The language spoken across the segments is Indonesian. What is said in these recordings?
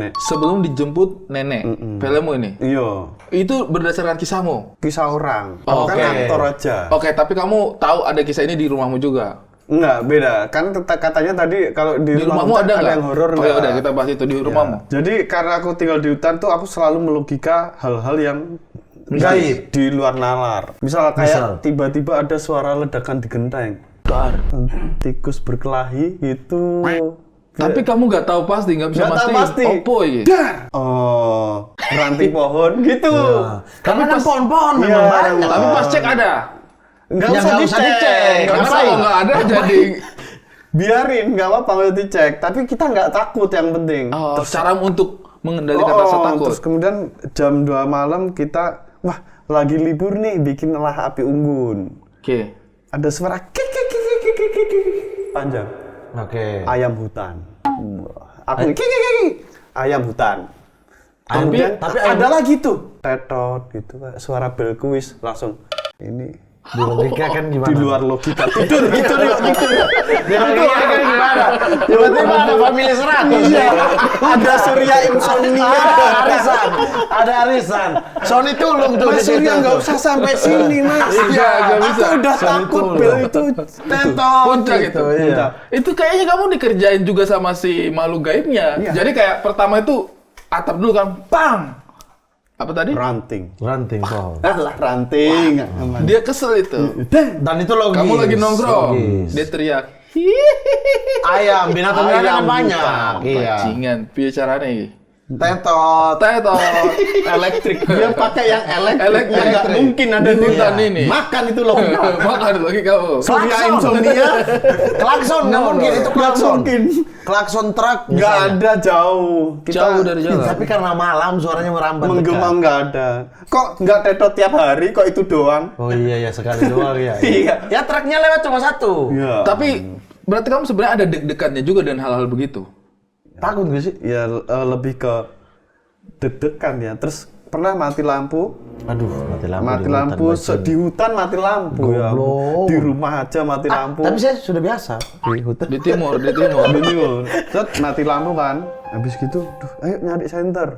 nenek. Sebelum dijemput nenek. Filmmu ini. Iya. Itu berdasarkan kisahmu. Kisah orang. Oh, Kan oke. aktor aja. Oke, tapi kamu tahu ada kisah ini di rumahmu juga. Enggak, beda. Kan katanya tadi kalau di rumahmu hutan ada nggak? yang horor Oh, enggak. ya udah kita bahas itu di rumahmu. Jadi karena aku tinggal di hutan tuh aku selalu melogika hal-hal yang gaib di luar nalar. Misal kayak tiba-tiba ada suara ledakan di genteng. Tikus berkelahi itu. Tapi kamu nggak tahu pasti, nggak bisa Nggak tahu pasti. Opo ini. Oh, ranting pohon gitu. Karena kan pohon-pohon Iya, memang banyak. Tapi pas cek ada. Enggak Ya, usah nggak usah dicek. dicek. Karena Ngapain? kalau nggak ada jadi. Biarin, nggak apa-apa nggak dicek. Tapi kita nggak takut yang penting. Oh, cara untuk mengendalikan rasa takut. Terus kemudian jam 2 malam kita, wah lagi libur nih, bikinlah api unggun. Oke. Ada suara kik kik kik kik kik kik kik. Panjang. Oke. Ayam hutan. Aku kik kik kik. Ayam hutan. Kemudian tapi ada lagi tuh tetot gitu, suara bel kuis langsung. Ini Di logika kan gimana? di luar logika tidur gitu nih tidur. Di logika kan gimana? Tiba-tiba ada family 100. Iya, ada Surya Insomnia. Ada arisan. Sony tulung tuh. Mas Surya nggak usah sampai sini mas. Iya, nggak bisa. Aku udah Sony takut tulung. bel itu tetot. Puncak itu. Iya. Itu kayaknya kamu dikerjain juga sama si makhluk gaibnya. Iya. Jadi kayak pertama itu atap dulu kan, bang. Apa tadi? Ranting. Ranting pohon. Lah ranting. Dia kesel itu. Dan itu logis. Kamu lagi nongkrong, Logis. dia teriak. Ayam, binatang-binatang kan Ayam banyak. hutan. Iya. Bajingan, piye caranya iki? Tetot. Tetot. Elektrik. Dia pakai yang elektrik. Elektrik. Nggak mungkin ada Di hutan ini. Makan itu loh. Makan lagi kamu. Surya Klakson. Insomnia. Klakson nggak mungkin itu Nggak klakson. mungkin. Klakson truk. Nggak misalnya. ada jauh. Jauh dari jalan. Tapi karena malam suaranya merambat menggema dekat. nggak ada. Kok nggak tetot tiap hari? Kok itu doang? Oh iya ya sekali doang ya. Iya. Ya truknya lewat cuma satu. Iya. Tapi berarti kamu sebenarnya ada deg-degannya juga dengan hal-hal begitu. Takut gak sih? Ya lebih ke deg-degan ya. Terus pernah mati lampu? Aduh, mati lampu. Mati di lampu hutan, di hutan mati lampu ya. Goblok. Di rumah aja mati lampu. Tapi saya sudah biasa di hutan. Di timur, di timur. Di timur. Set mati lampu kan. Habis gitu, duh, ayo nyari senter.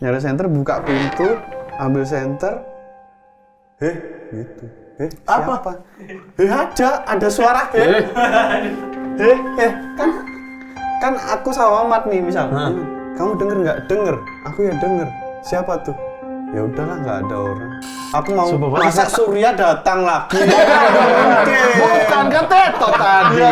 Nyari senter, buka pintu, ambil senter. Gitu. Apa? Siapa? Ada suara kan aku sama Mat nih misal. Kamu denger nggak? Denger. Aku ya denger. Siapa tuh? Ya udahlah nggak ada orang. Aku mau Sumpah, masa Surya datang lagi. Bukan kan tetot tadi.